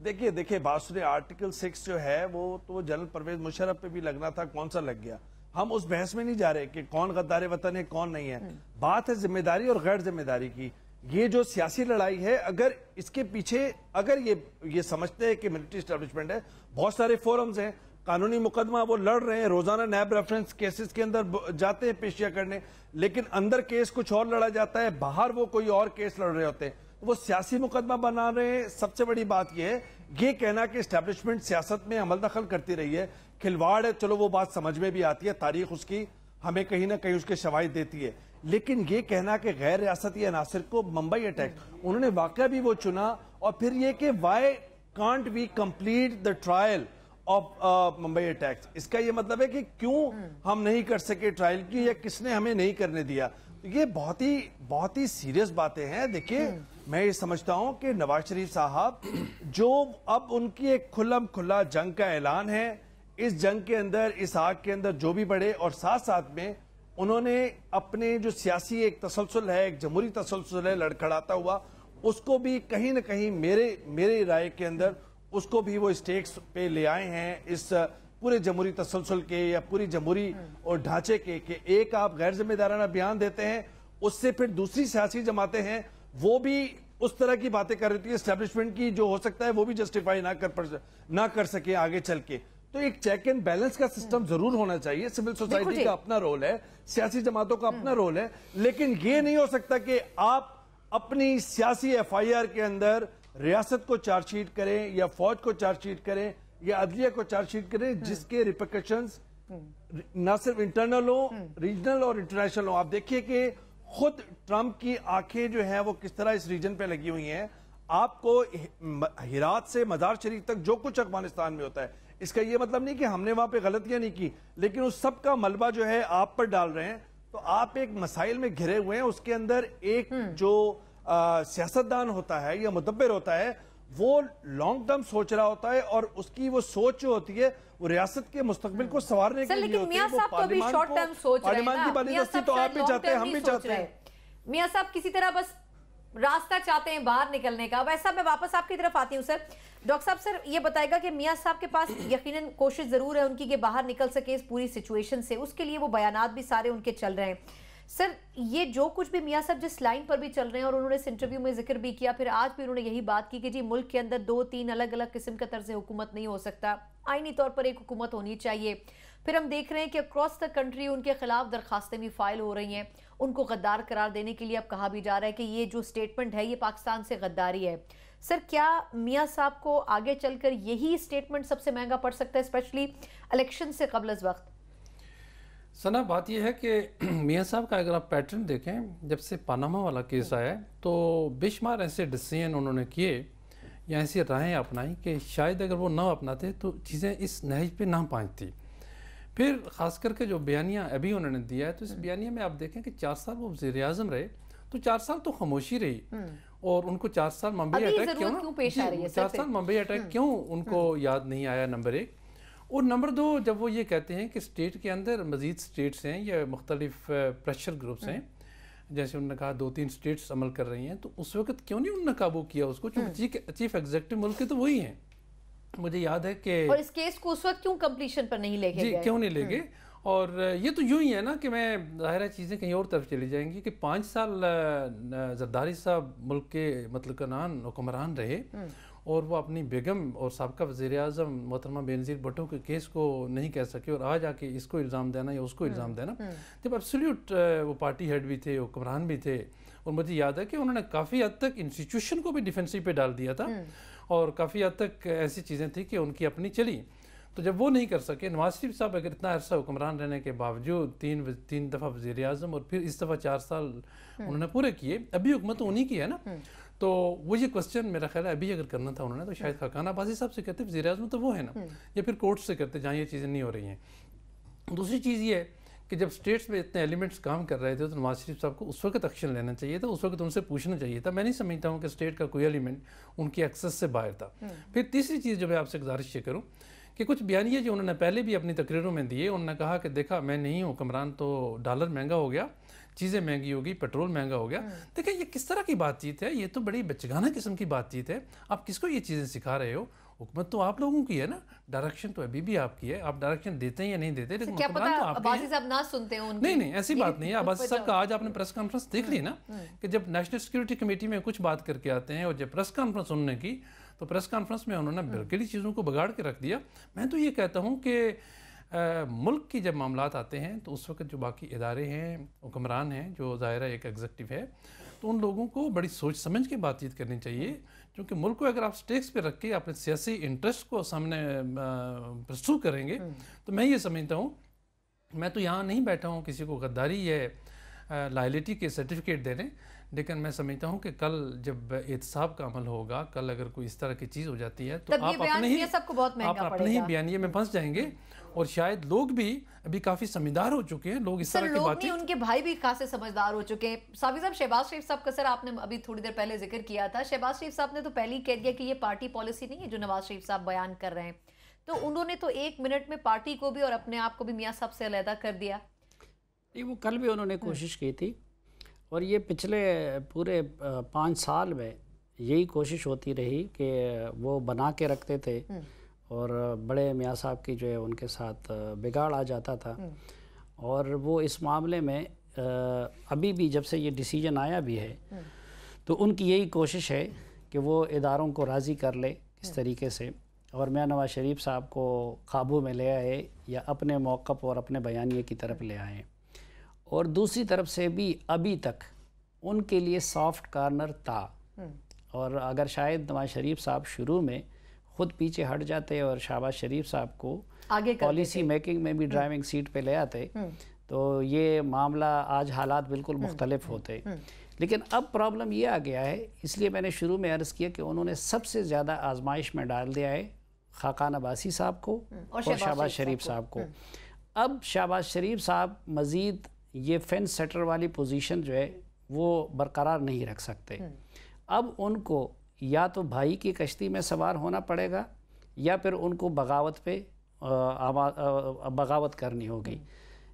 دیکھیے بات سنیں، آرٹیکل 6 جو ہے وہ تو جنرل پرویز مشرف پہ بھی لگنا تھا، کون سا لگ گیا؟ ہم اس بحث میں نہیں جا رہے کہ کون غدار وطن ہے کون نہیں ہے. بات ہے ذمہ داری اور غیر ذمہ داری کی. یہ جو سیاسی لڑائی ہے، اگر اس کے پیچھے اگر یہ سمجھتے ہیں کہ ملٹری اسٹیبلشمنٹ ہے، بہت سارے فورمز ہیں، قانونی مقدمہ وہ لڑ رہے ہیں، روزانہ نیب ریفرنس کیسز کے اندر جاتے ہیں پیشیہ کرنے، لیکن اندر کیس کچھ اور لڑا جاتا ہے، باہر وہ کوئی اور کیس لڑ رہے ہوتے ہیں، وہ سیاسی مقدمہ بنا رہے ہیں. سب سے بڑی بات یہ ہے، یہ کہنا کہ اسٹیبلشمنٹ سیاست میں عمل دخل کرتی رہی ہے، کھلواڑ ہے، چلو وہ بات سمجھ میں بھی آتی ہے، تاریخ اس کی ہمیں کہیں نہ کہیں اس کے شواہد دیتی ہے. لیکن یہ کہنا کہ غیر ریاستی عناصر کو ممبئی اٹیک، انہوں نے واقعہ بھی وہ چنا، اور پھر یہ کہ why can't we complete the trial of Mumbai attacks, اس کا یہ مطلب ہے کہ کیوں ہم نہیں کر سکے ٹرائل کی، یا کس نے ہمیں نہیں کرنے دیا. یہ بہت ہی سیریس باتیں ہیں. دیکھیے میں یہ سمجھتا ہوں کہ نواز شریف صاحب جو اب ان کی ایک کھلم کھلا جنگ کا اعلان ہے، اس جنگ کے اندر، اس آگ کے اندر جو بھی بڑھے، اور ساتھ میں انہوں نے اپنے جو سیاسی ایک تسلسل ہے، ایک جمہوری تسلسل ہے لڑکھڑاتا ہوا، اس کو بھی کہیں نہ کہیں میرے رائے کے اندر اس کو بھی وہ اسٹیکس پہ لے آئے ہیں اس پورے جمہوری تسلسل کے یا پوری جمہوری اور ڈھانچے کے، کہ ایک آپ غیر ذمہ دارانہ بیان دیتے ہیں، اس سے پھر دوسری سیاسی جماعتیں ہیں وہ بھی اس طرح کی باتیں کر رہی تھی اسٹیبلشمنٹ کی، جو ہو سکتا ہے وہ بھی جسٹیفائی نہ کر سکے آگے چل کے. تو ایک چیک اینڈ بیلنس کا سسٹم ضرور ہونا چاہیے. سول سوسائٹی کا اپنا رول ہے، سیاسی جماعتوں کا اپنا رول ہے، لیکن یہ نہیں ہو سکتا کہ آپ اپنی سیاسی FIR کے اندر ریاست کو چارج شیٹ کریں یا فوج کو چارج شیٹ کریں یا عدلیہ کو چارج شیٹ کریں، جس کے ریپرکشنز نہ صرف انٹرنل ہوں، ریجنل اور انٹرنیشنل ہوں. آپ دیکھیے کہ خود ٹرمپ کی آنکھیں جو ہیں وہ کس طرح اس ریجن پہ لگی ہوئی ہیں. آپ کو ہرات سے مزار شریف تک جو کچھ افغانستان میں ہوتا ہے, اس کا یہ مطلب نہیں کہ ہم نے وہاں پہ غلطیاں نہیں کی, لیکن اس سب کا ملبہ جو ہے آپ پر ڈال رہے ہیں. تو آپ ایک مسائل میں گھرے ہوئے ہیں, اس کے اندر ایک جو سیاستدان ہوتا ہے یا مدبر ہوتا ہے وہ لانگ ٹرم سوچ رہا ہوتا ہے, اور اس کی وہ سوچ جو ہوتی ہے وہ ریاست کے مستقبل کو سنوارنے کے لیے ہوتی ہے. میاں صاحب تو ابھی شارٹ ٹرم سوچ رہے ہیں, پارلیمان کی بالادستی تو آپ بھی چاہتے ہیں, ہم بھی چاہتے ہیں. میاں صاحب کسی طرح بس راستہ چاہتے ہیں باہر نکلنے کا. ویسا میں واپس آپ کی طرف آتی ہوں. سر ڈاکٹر صاحب, سر یہ بتائے گا کہ میاں صاحب کے پاس یقیناً کوشش ضرور ہے ان کی کہ باہر نکل سکے اس پوری سچویشن سے, اس کے لیے وہ بیانات بھی سارے ان کے چل رہے ہیں. سر یہ جو کچھ بھی میاں صاحب جس لائن پر بھی چل رہے ہیں, اور انہوں نے اس انٹرویو میں ذکر بھی کیا, پھر آج بھی انہوں نے یہی بات کی کہ جی ملک کے اندر 2-3 الگ الگ قسم کا طرز حکومت نہیں ہو سکتا, آئینی طور پر ایک حکومت ہونی چاہیے. پھر ہم دیکھ رہے ہیں کہ اکراس دا کنٹری ان کے خلاف درخواستیں بھی فائل ہو رہی ہیں, ان کو غدار قرار دینے کے لیے اب کہا بھی جا رہا ہے کہ یہ جو سٹیٹمنٹ ہے یہ پاکستان سے غداری ہے. سر کیا میاں صاحب کو آگے چل کر یہی سٹیٹمنٹ سب سے مہنگا پڑ سکتا ہے, اسپیشلی الیکشن سے قبل از وقت؟ سنا بات یہ ہے کہ میاں صاحب کا اگر آپ پیٹرن دیکھیں, جب سے پاناما والا کیس آیا تو بے شمار ایسے ڈیسیژن انہوں نے کیے یا ایسی راہیں اپنائیں کہ شاید اگر وہ نہ اپناتے تو چیزیں اس نہج پہ نہ پہنچتی. پھر خاص کر کے جو بیانیہ ابھی انہوں نے دیا ہے, تو اس بیانیہ میں آپ دیکھیں کہ 4 سال وہ وزیر اعظم رہے, تو 4 سال تو خاموشی رہی, اور ان کو 4 سال ممبئی اٹیک کیوں 4 سال ممبئی اٹیک کیوں ان کو یاد نہیں آیا, نمبر 1. اور نمبر 2, جب وہ یہ کہتے ہیں کہ اسٹیٹ کے اندر مزید اسٹیٹس ہیں یا مختلف پریشر گروپس ہیں, جیسے انہوں نے کہا 2-3 اسٹیٹس عمل کر رہی ہیں, تو اس وقت کیوں نہیں انہوں نے قابو کیا اس کو, چونکہ چیف ایگزیکٹو ملک کے تو وہی ہیں. مجھے یاد ہے کہ اور اس کیس کو اس وقت کیوں کمپلیشن پر نہیں لے گئے, کیوں نہیں لے گئے. اور یہ تو یوں ہی ہے نا کہ میں ظاہر چیزیں کہیں اور طرف چلی جائیں گی کہ 5 سال زرداری صاحب ملک کے مطلق حکمران رہے, اور وہ اپنی بیگم اور سابقہ وزیر اعظم محترمہ بینظیر بھٹو کے کیس کو نہیں کہہ سکے, اور آج آ کے اس کو الزام دینا یا اس کو الزام دینا, جب ایبسلیوٹ وہ پارٹی ہیڈ بھی تھے, حکمران بھی تھے. اور مجھے یاد ہے کہ انہوں نے کافی حد تک انسٹیٹیوشن کو بھی ڈیفینسو پہ ڈال دیا تھا, اور کافی حد تک ایسی چیزیں تھیں کہ ان کی اپنی چلی. تو جب وہ نہیں کر سکے, نواز شریف صاحب اگر اتنا عرصہ حکمران رہنے کے باوجود 3 دفعہ وزیر اعظم اور پھر اس دفعہ 4 سال انہوں نے پورے کیے, ابھی حکومت تو انہی کی ہے نا, تو وہ یہ کوسچن میرا خیال ہے ابھی اگر کرنا تھا انہوں نے تو شاید خاقان عباسی صاحب سے کہتے وزیر اعظم تو وہ ہے نا, یا پھر کورٹ سے کرتے جہاں یہ چیزیں نہیں ہو رہی ہیں. دوسری چیز یہ ہے کہ جب اسٹیٹس میں اتنے ایلیمنٹس کام کر رہے تھے تو نواز شریف صاحب کو اس وقت ایکشن لینا چاہیے تھا, اس وقت ان سے پوچھنا چاہیے تھا. میں نہیں سمجھتا ہوں کہ اسٹیٹ کا کوئی ایلیمنٹ ان کی ایکسس سے باہر تھا. پھر تیسری چیز جو میں آپ سے گزارش یہ کروں کہ کچھ بیانیے جو انہوں نے پہلے بھی اپنی تقریروں میں دیے, انہوں نے کہا کہ دیکھا میں نہیں ہوں حکمران تو ڈالر مہنگا ہو گیا, چیزیں مہنگی ہوگی, پیٹرول مہنگا ہو گیا. دیکھیں یہ کس طرح کی بات چیت ہے, یہ تو بڑی بچگانہ قسم کی بات چیت ہے. آپ کس کو یہ چیزیں سکھا رہے ہو؟ حکومت تو آپ لوگوں کی ہے نا, ڈائریکشن تو ابھی بھی آپ کی ہے, آپ ڈائریکشن دیتے ہیں یا نہیں دیتے, لیکن حکمران تو آپ کی ہے. عباسی صاحب نہ سنتے ہیں ان کی. نہیں ایسی بات نہیں ہے. عباسی صاحب کا آج آپ نے پریس کانفرنس دیکھ لی نا, کہ جب نیشنل سیکورٹی کمیٹی میں کچھ بات کر کے آتے ہیں اور جب پریس کانفرنس انہوں نے کی تو پریس کانفرنس میں انہوں نے بالکل ہی چیزوں کو بگاڑ کے رکھ دیا. میں تو یہ کہتا ہوں کہ ملک کی جب معاملات آتے ہیں تو اس وقت جو باقی ادارے ہیں, حکمران ہیں, جو ظاہرہ ایک ایگزیکٹو ہے, تو ان لوگوں کو بڑی سوچ سمجھ کے بات چیت کرنی چاہیے, کیونکہ ملک کو اگر آپ سٹیکس پہ رکھ کے اپنے سیاسی انٹرسٹ کو سامنے پرسو کریں گے تو میں یہ سمجھتا ہوں, میں تو یہاں نہیں بیٹھا ہوں کسی کو غداری یا لائلٹی کے سرٹیفکیٹ دینے, لیکن میں سمجھتا ہوں کہ کل جب احتساب کا عمل ہوگا, کل اگر کوئی اس طرح کی چیز ہو جاتی ہے تو آپ اپنے ہی بیانیے میں پھنس جائیں گے. اور شاید لوگ بھی ابھی کافی سمجھدار ہو چکے ہیں, لوگ اس طرح کی باتیں, ان کے بھائی بھی خاصے سمجھدار ہو چکے ہیں. صافی صاحب, شہباز شریف صاحب کا سر آپ نے ابھی تھوڑی دیر پہلے ذکر کیا تھا, شہباز شریف صاحب نے تو پہلے ہی کہہ دیا کہ یہ پارٹی پالیسی نہیں ہے جو نواز شریف صاحب بیان کر رہے ہیں, تو انہوں نے تو 1 منٹ میں پارٹی کو بھی اور اپنے آپ کو بھی میاں صاحب سے علیحدہ کر دیا. وہ کل بھی انہوں نے کوشش کی تھی, اور یہ پچھلے پورے 5 سال میں یہی کوشش ہوتی رہی کہ وہ بنا کے رکھتے تھے, اور بڑے میاں صاحب کی جو ہے ان کے ساتھ بگاڑ آ جاتا تھا. اور وہ اس معاملے میں ابھی بھی جب سے یہ ڈیسیجن آیا بھی ہے تو ان کی یہی کوشش ہے کہ وہ اداروں کو راضی کر لے اس طریقے سے, اور میاں نواز شریف صاحب کو قابو میں لے آئے یا اپنے موقف اور اپنے بیانیے کی طرف لے آئے. اور دوسری طرف سے بھی ابھی تک ان کے لیے سافٹ کارنر تھا, اور اگر شاید نواز شریف صاحب شروع میں خود پیچھے ہٹ جاتے اور شہباز شریف صاحب کو پالیسی میکنگ میں بھی ڈرائیونگ سیٹ پہ لے آتے تو یہ معاملہ آج حالات بالکل مختلف ہوتے. لیکن اب پرابلم یہ آ گیا ہے، اس لیے میں نے شروع میں عرض کیا کہ انہوں نے سب سے زیادہ آزمائش میں ڈال دیا ہے خاقان عباسی صاحب کو اور شہباز شریف صاحب کو. اب شہباز شریف صاحب مزید یہ فینس سیٹر والی پوزیشن جو ہے وہ برقرار نہیں رکھ سکتے. اب ان کو یا تو بھائی کی کشتی میں سوار ہونا پڑے گا یا پھر ان کو بغاوت کرنی ہوگی.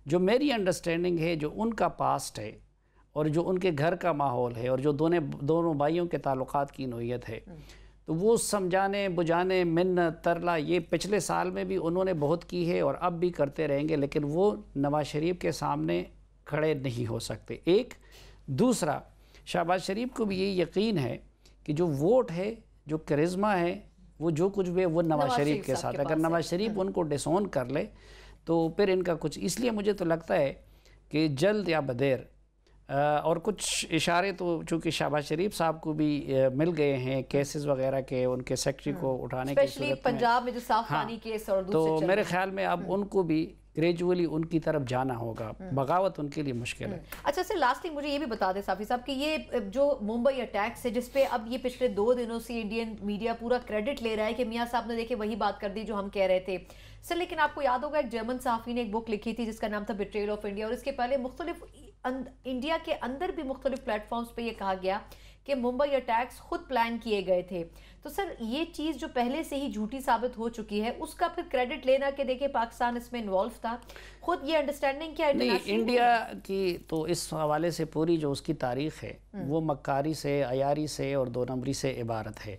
جو میری انڈرسٹینڈنگ ہے، جو ان کا پاسٹ ہے اور جو ان کے گھر کا ماحول ہے اور جو دونوں بھائیوں کے تعلقات کی نوعیت ہے، تو وہ سمجھانے بجھانے منت ترلا یہ پچھلے سال میں بھی انہوں نے بہت کی ہے اور اب بھی کرتے رہیں گے، لیکن وہ نواز شریف کے سامنے کھڑے نہیں ہو سکتے. ایک دوسرا، شہباز شریف کو بھی یہ یقین ہے کہ جو ووٹ ہے، جو کرزما ہے، وہ جو کچھ بھی ہے وہ نواز شریف کے ساتھ. اگر نواز شریف ان کو ڈسون کر لے تو پھر ان کا کچھ، اس لیے مجھے تو لگتا ہے کہ جلد یا بدیر، اور کچھ اشارے تو چونکہ شہباز شریف صاحب کو بھی مل گئے ہیں کیسز وغیرہ کے، ان کے سیکٹری کو اٹھانے کی صورت میں، پنجاب میں جو صاف پانی کیس اور دوسرے، تو میرے خیال میں اب ان کو بھی گریجولی ان کی طرف جانا ہوگا. بغاوت ان کے لیے مشکل ہے. اچھا سر، لاسٹلی مجھے یہ بھی بتا دیں صافی صاحب کہ یہ جو ممبئی اٹیکس ہے، جس پہ اب یہ پچھلے 2 دنوں سے انڈین میڈیا پورا کریڈٹ لے رہا ہے کہ میاں صاحب نے دیکھے وہی بات کر دی جو ہم کہہ رہے تھے سر، لیکن آپ کو یاد ہوگا ایک جرمن صحافی نے ایک بک لکھی تھی جس کا نام تھا بیٹریل آف انڈیا، اور اس کے پہلے مختلف انڈیا کے اندر بھی مختلف پلیٹ فارمز پہ یہ کہا گیا کہ ممبئی اٹیکس خود پلان کیے گئے تھے. تو سر یہ چیز جو پہلے سے ہی جھوٹی ثابت ہو چکی ہے، اس کا پھر کریڈٹ لینا کہ دیکھیں پاکستان اس میں انوالو تھا، خود یہ انڈرسٹینڈنگ کیا نہیں. انڈیا کی تو اس حوالے سے پوری جو اس کی تاریخ ہے وہ مکاری سے، عیاری سے اور 2 نمبری سے عبارت ہے.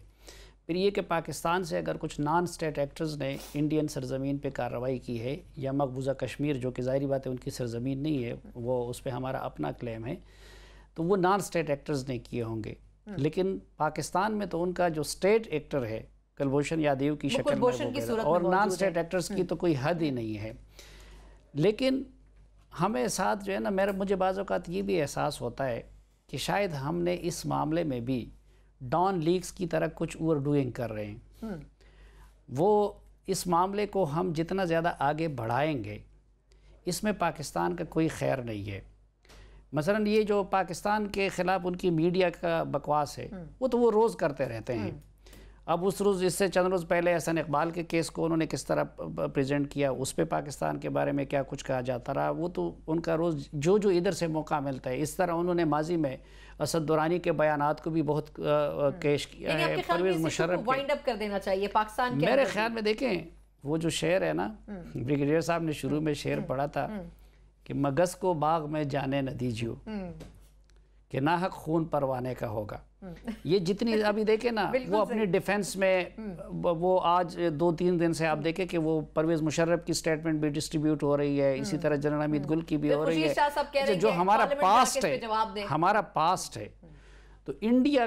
پھر یہ کہ پاکستان سے اگر کچھ نان اسٹیٹ ایکٹرز نے انڈین سرزمین پہ کارروائی کی ہے، یا مقبوضہ کشمیر جو کہ ظاہری بات ہے ان کی سرزمین نہیں ہے، وہ اس پہ ہمارا اپنا کلیم ہے، تو وہ نان اسٹیٹ ایکٹرز نے کیے ہوں گے. لیکن پاکستان میں تو ان کا جو اسٹیٹ ایکٹر ہے کلبھوشن یادیو کی شکل میں، اور نان اسٹیٹ ایکٹرز کی تو کوئی حد ہی نہیں ہے. لیکن ہمیں ساتھ جو ہے نا، مجھے بعض اوقات یہ بھی احساس ہوتا ہے کہ شاید ہم نے اس معاملے میں بھی ڈان لیگز کی طرح کچھ اوور ڈوئنگ کر رہے ہیں. وہ اس معاملے کو ہم جتنا زیادہ آگے بڑھائیں گے، اس میں پاکستان کا کوئی خیر نہیں ہے. مثلا یہ جو پاکستان کے خلاف ان کی میڈیا کا بکواس ہے، وہ تو وہ روز کرتے رہتے ہیں. اب اس روز، اس سے چند روز پہلے احسن اقبال کے کیس کو انہوں نے کس طرح پریزنٹ کیا، اس پہ پاکستان کے بارے میں کیا کچھ کہا جاتا رہا، وہ تو ان کا روز جو ادھر سے موقع ملتا ہے. اس طرح انہوں نے ماضی میں اسد درانی کے بیانات کو بھی بہت پیش کیا ہے. پرویز مشرف وائنڈ اپ کر دینا چاہیے پاکستان کے. میرے خیال میں دیکھیں وہ جو شعر ہے نا، بریگیڈیئر صاحب نے شروع میں شعر پڑھا تھا کہ مگس کو باغ میں جانے نہ دیجیو کہ ناحق خون پروانے کا ہوگا. یہ جتنی ابھی دیکھیں نا، وہ اپنی ڈیفنس میں، وہ آج 2-3 دن سے آپ دیکھیں کہ وہ پرویز مشرف کی سٹیٹمنٹ بھی ڈسٹریبیوٹ ہو رہی ہے، اسی طرح جنرل حمید گل کی بھی ہو رہی ہے. جو ہمارا پاسٹ ہے تو انڈیا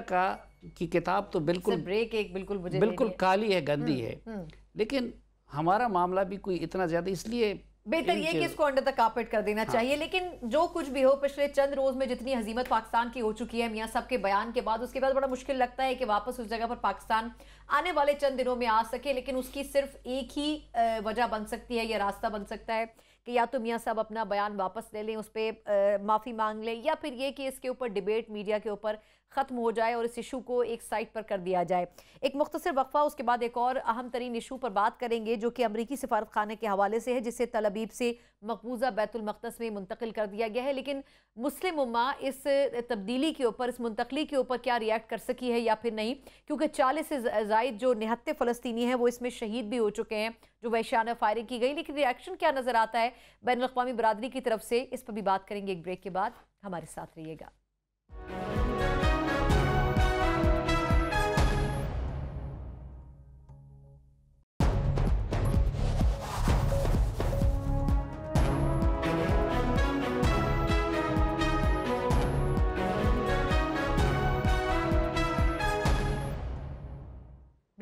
کی کتاب تو بالکل کالی ہے، گندی ہے. لیکن ہمارا معاملہ بھی کوئی اتنا زیادہ، اس لیے بہتر یہ کہ اس کو انڈر دا کارپیٹ کر دینا چاہیے. لیکن جو کچھ بھی ہو، پچھلے چند روز میں جتنی ہزیمت پاکستان کی ہو چکی ہے میاں صاحب کے بیان کے بعد، اس کے بعد بڑا مشکل لگتا ہے کہ واپس اس جگہ پر پاکستان آنے والے چند دنوں میں آ سکے. لیکن اس کی صرف ایک ہی وجہ بن سکتی ہے، یا راستہ بن سکتا ہے کہ یا تو میاں صاحب اپنا بیان واپس لے لیں، اس پہ معافی مانگ لیں، یا پھر یہ کہ اس کے اوپر ڈیبیٹ میڈیا کے اوپر ختم ہو جائے اور اس ایشو کو ایک سائٹ پر کر دیا جائے. ایک مختصر وقفہ، اس کے بعد ایک اور اہم ترین ایشو پر بات کریں گے جو کہ امریکی سفارت خانے کے حوالے سے ہے، جسے تل ابیب سے مقبوضہ بیت المقدس میں منتقل کر دیا گیا ہے. لیکن مسلم امہ اس تبدیلی کے اوپر، اس منتقلی کے اوپر کیا ریاکٹ کر سکی ہے یا پھر نہیں، کیونکہ 40 سے زائد جو نہتے فلسطینی ہیں وہ اس میں شہید بھی ہو چکے ہیں جو وحشیانہ فائرنگ کی گئی. لیکن ریاکشن کیا نظر آتا ہے بین الاقوامی برادری کی طرف سے، اس پر بھی بات کریں گے ایک بریک کے بعد. ہمارے ساتھ رہیے گا.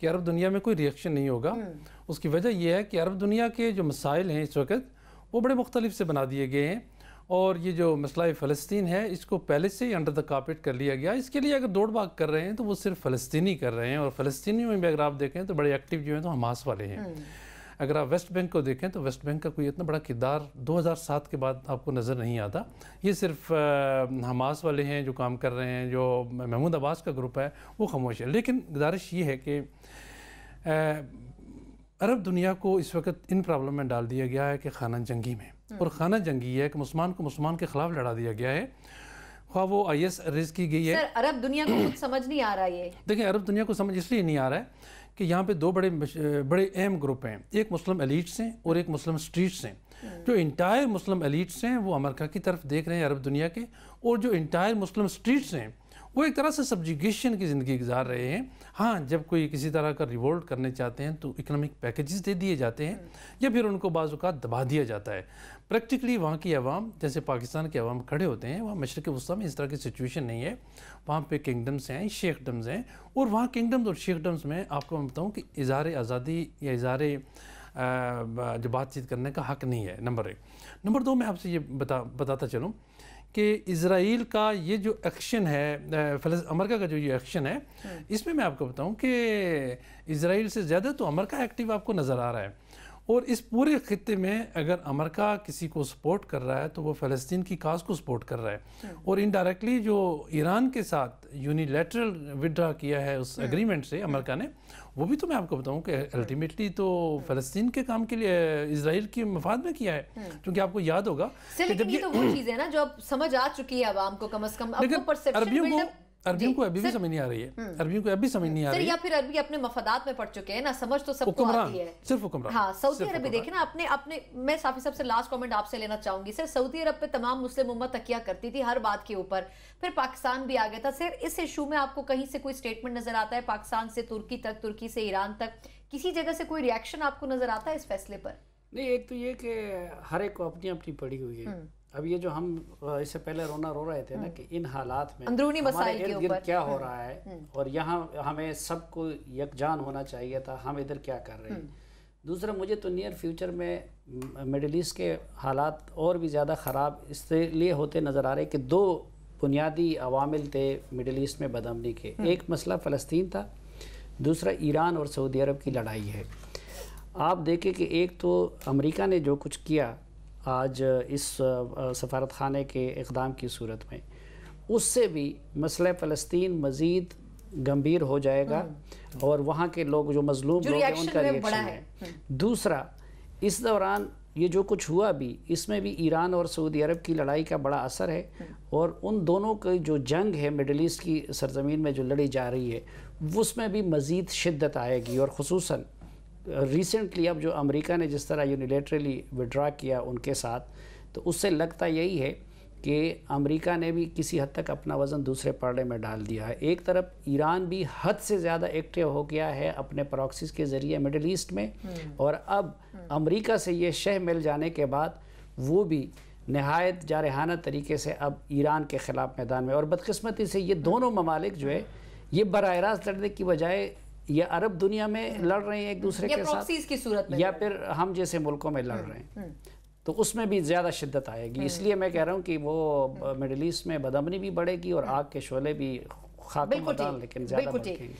کہ عرب دنیا میں کوئی ریئیکشن نہیں ہوگا. اس کی وجہ یہ ہے کہ عرب دنیا کے جو مسائل ہیں اس وقت وہ بڑے مختلف سے بنا دیے گئے ہیں, اور یہ جو مسئلہ فلسطین ہے اس کو پہلے سے ہی انڈر دا کارپیٹ کر لیا گیا. اس کے لیے اگر دوڑ بھاگ کر رہے ہیں تو وہ صرف فلسطینی کر رہے ہیں, اور فلسطینیوں میں بھی اگر آپ دیکھیں تو بڑے ایکٹیو جو ہیں تو حماس والے ہیں. اگر آپ ویسٹ بینک کو دیکھیں تو ویسٹ بینک کا کوئی اتنا بڑا کردار 2007 کے بعد آپ کو نظر نہیں آتا. یہ صرف حماس والے ہیں جو کام کر رہے ہیں, جو محمود عباس کا گروپ ہے وہ خاموش ہے. لیکن گزارش یہ ہے کہ عرب دنیا کو اس وقت ان پرابلم میں ڈال دیا گیا ہے کہ خانہ جنگی میں, اور خانہ جنگی یہ ہے کہ مسلمان کو مسلمان کے خلاف لڑا دیا گیا ہے, خواہ وہ IS ریز کی گئی ہے. سر عرب دنیا کو کچھ سمجھ نہیں آ رہا. یہ دیکھیں عرب دنیا کو سمجھ اس لیے نہیں آ رہا ہے کہ یہاں پہ دو بڑے اہم گروپ ہیں, ایک مسلم ایلیٹس ہیں اور ایک مسلم سٹریٹس ہیں. جو انٹائر مسلم ایلیٹس ہیں وہ امریکہ کی طرف دیکھ رہے ہیں عرب دنیا کے, اور جو انٹائر مسلم سٹریٹس ہیں وہ ایک طرح سے سبجیگیشن کی زندگی گزار رہے ہیں. ہاں جب کوئی کسی طرح کا ریوولٹ کرنے چاہتے ہیں تو اکنامک پیکیجز دے دیے جاتے ہیں, یا پھر ان کو بعض اوقات دبا دیا جاتا ہے. پریکٹیکلی وہاں کی عوام جیسے پاکستان کے عوام کھڑے ہوتے ہیں, وہاں مشرق وسطیٰ میں اس طرح کی سچویشن نہیں ہے. وہاں پہ کنگڈمز ہیں, شیخڈمز ہیں, اور وہاں کنگڈمز اور شیخڈمز میں آپ کو میں بتاؤں کہ اظہار آزادی یا اظہار جو بات چیت کرنے کا حق نہیں ہے, نمبر 1. نمبر 2 میں آپ سے یہ بتاتا چلوں کہ اسرائیل کا یہ جو ایکشن ہے, امریکہ کا جو یہ ایکشن ہے, اس میں آپ کو بتاؤں کہ اسرائیل سے زیادہ تو امریکہ ایکٹیو آپ کو نظر آ رہا ہے. اور اس پورے خطے میں اگر امریکہ کسی کو سپورٹ کر رہا ہے تو وہ فلسطین کی کاز کو سپورٹ کر رہا ہے. اور انڈائریکٹلی جو ایران کے ساتھ یونیلیٹرل وڈرا کیا ہے اس ایگریمنٹ سے امریکہ نے, وہ بھی تو میں آپ کو بتاؤں کہ الٹیمیٹلی تو فلسطین کے کام کے لیے اسرائیل کے مفاد میں کیا ہے. کیونکہ آپ کو یاد ہوگا کہ جب یہ تو وہ چیز ہے نا جو اب سمجھ آ چکی ہے عوام کو, کم از کم اب وہ پرسپشن عربیوں کو ابھی بھی سمجھ نہیں آ رہی ہے, عربیوں کو ابھی سمجھ نہیں آ رہی ہے. یا پھر عربی اپنے مفادات میں پڑ چکے ہیں نا, سمجھ تو سب کو آتی ہے, صرف حکمران. ہاں سعودی عربی دیکھیں نا اپنے میں صافی صاحب سے لاسٹ کامنٹ آپ سے لینا چاہوں گی. سر سعودی عرب پہ تمام مسلم امت تکیہ کرتی تھی ہر بات کے اوپر, پھر پاکستان بھی آ گیا تھا. سر اس ایشو میں آپ کو کہیں سے کوئی سٹیٹمنٹ نظر آتا ہے پاکستان سے ترکی تک, ترکی سے ایران تک, کسی جگہ سے کوئی ریاکشن آپ کو نظر آتا ہے اس فیصلے پر؟ نہیں, ایک تو یہ کہ ہر ایک کو اپنی اپنی پڑی ہوئی ہے. اب یہ جو ہم اس سے پہلے رو رہے تھے نا کہ ان حالات میں اندرونی مسائل کے اوپر کیا ہو رہا ہے, اور یہاں ہمیں سب کو یکجان ہونا چاہیے تھا, ہم ادھر کیا کر رہے ہیں. دوسرا مجھے تو نیئر فیوچر میں مڈل ایسٹ کے حالات اور بھی زیادہ خراب اس لیے ہوتے نظر آ رہے کہ 2 بنیادی عوامل تھے مڈل ایسٹ میں بدامنی کے. ایک مسئلہ فلسطین تھا, دوسرا ایران اور سعودی عرب کی لڑائی ہے. آپ دیکھیں کہ ایک تو امریکہ نے جو کچھ کیا آج اس سفارت خانے کے اقدام کی صورت میں, اس سے بھی مسئلہ فلسطین مزید گمبھیر ہو جائے گا, اور وہاں کے لوگ جو مظلوم لوگ ہیں ان کا ریئیکشن ہے. دوسرا اس دوران یہ جو کچھ ہوا بھی, اس میں بھی ایران اور سعودی عرب کی لڑائی کا بڑا اثر ہے, اور ان دونوں کی جو جنگ ہے مڈل ایسٹ کی سرزمین میں جو لڑی جا رہی ہے اس میں بھی مزید شدت آئے گی. اور خصوصاً ریسنٹلی اب جو امریکہ نے جس طرح یونیلیٹرلی وڈرا کیا ان کے ساتھ, تو اس سے لگتا یہی ہے کہ امریکہ نے بھی کسی حد تک اپنا وزن دوسرے پڑے میں ڈال دیا ہے. ایک طرف ایران بھی حد سے زیادہ ایکٹیو ہو گیا ہے اپنے پراکسیز کے ذریعے مڈل ایسٹ میں, اور اب امریکہ سے یہ شہ مل جانے کے بعد وہ بھی نہایت جارحانہ طریقے سے اب ایران کے خلاف میدان میں. اور بدقسمتی سے یہ دونوں ممالک جو ہے یہ براہ راست لڑنے کی بجائے یا عرب دنیا میں لڑ رہے ہیں ایک دوسرے کے ساتھ, کی صورت میں, یا پھر ہم جیسے ملکوں میں لڑ رہے ہیں, تو اس میں بھی زیادہ شدت آئے گی. اس لیے میں کہہ رہا ہوں کہ وہ مڈل ایسٹ میں بدامنی بھی بڑھے گی اور آگ کے شعلے بھی خاک مدان لیکن زیادہ بڑھیں گے.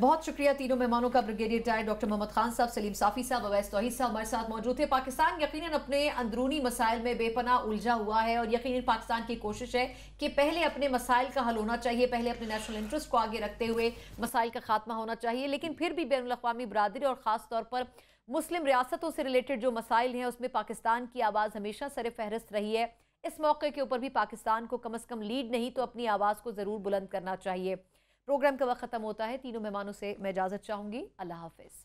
بہت شکریہ تینوں مہمانوں کا. Brigadier retired doctor Muhammad Khan صاحب, سلیم صافی صاحب, اویس توحید صاحب ہمارے ساتھ موجود تھے. پاکستان یقیناً اپنے اندرونی مسائل میں بے پناہ الجھا ہوا ہے, اور یقیناً پاکستان کی کوشش ہے کہ پہلے اپنے مسائل کا حل ہونا چاہیے, پہلے اپنے نیشنل انٹرسٹ کو آگے رکھتے ہوئے مسائل کا خاتمہ ہونا چاہیے. لیکن پھر بھی بین الاقوامی برادری اور خاص طور پر مسلم ریاستوں سے ریلیٹڈ جو مسائل ہیں اس میں پاکستان کی آواز ہمیشہ سر فہرست رہی ہے. اس موقع کے اوپر بھی پاکستان کو کم از کم لیڈ نہیں تو اپنی آواز کو ضرور بلند کرنا چاہیے. پروگرام کا وقت ختم ہوتا ہے. تینوں مہمانوں سے میں اجازت چاہوں گی. اللہ حافظ.